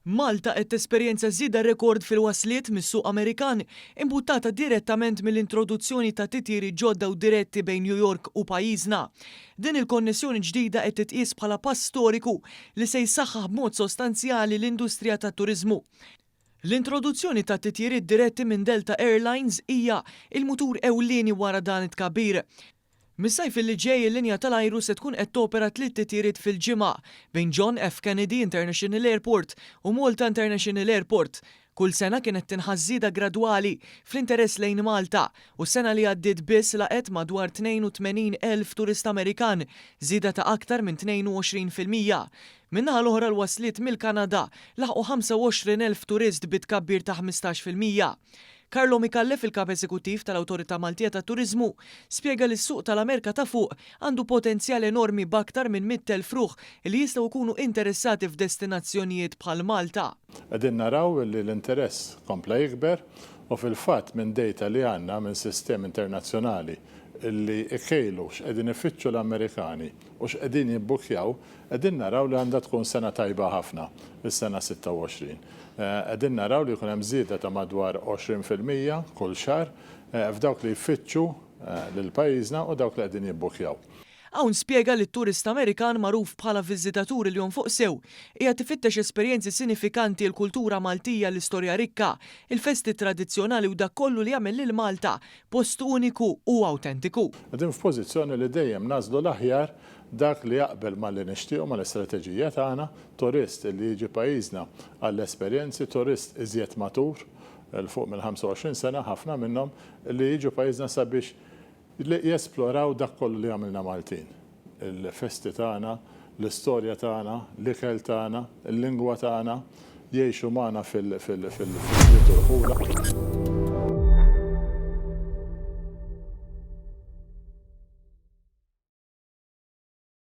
Malta qed tesperjenza żieda rekord fil-wasliet mis-suq Amerikan imbuttata direttament mill-introduzzjoni ta' titjiri ġodda u diretti bejn New York u pajjiżna. Din il-konnessjoni ġdida qed titqies bħala pass storiku li se jsaħħaħ b'mod sostanzjali l-industrija tat-turiżmu. L-introduzzjoni ta' titjiriet diretti minn Delta Airlines hija il-mutur ewlieni wara dan it-tkabbir. Mis-sajf li ġej il-linja tal-ajru se tkun qed topera 3 titjiriet fil-ġimgħa bejn John F. Kennedy International Airport u Malta International Airport. Kull sena kienet tinħass żieda gradwali fl-interess lejn Malta u s-sena li għaddiet biss laqet madwar 82,000 turist Amerikan, żieda ta' aktar minn 22%. Minnaħa l-oħra l-wasliet mill-Kanada laħqu 25,000 turist bitkabbir ta' 15%. Carlo Micallef, il-kap eżekuttiv tal-Awtorità Maltija tat-Turiżmu, spjega li s-suq tal-Amerika ta' fuq għandu potenzjal enormi b'aktar minn 100,000 fruħ li jistgħu jkunu interessati f'destinazzjonijiet bħal Malta. Qegħdin naraw li l-interess kompla jikber u fil-fatt minn dejta li għandna minn sistemi internazzjonali li ikkejlu x'qegħdin ifittxu l-Amerikani u x'qegħdin jibbukjaw, qegħdin naraw li għandha tkun sena tajba ħafna, is-sena 26. Qegħdin naraw li jkun hemm żieda ta' madwar 20% kull xahar f'dawk li jfittxu lil pajjiżna u dawk li qegħdin jibbukjaw. Hawn spjega li t-turist Amerikan magħruf bħala viżitaturi li fuq sew qiegħed tifittex esperjenzi sinifikanti l-kultura Maltija, l-istorja rikka, il-festi tradizzjonali u dak kollu li jagħmel lil Malta post uniku u awtentiku. Qegħdin f'pożizzjoni li dejjem nażlu l-aħjar dak li jaqbel mal-li nixtiequ mal-istrateġija tagħna, turist li jiġi pajjiżna għall-esperjenzi, turist iżjed matur, fuq mill-25 sena ħafna minnhom li jiġu pajjiżna sabiex li jesploraw dak kollu li għamilna Maltin. Il-festi tagħna, l-istorja tagħna, l-ikel tagħna, il-lingwa tagħna, jgħixu magħna fil-liturħula.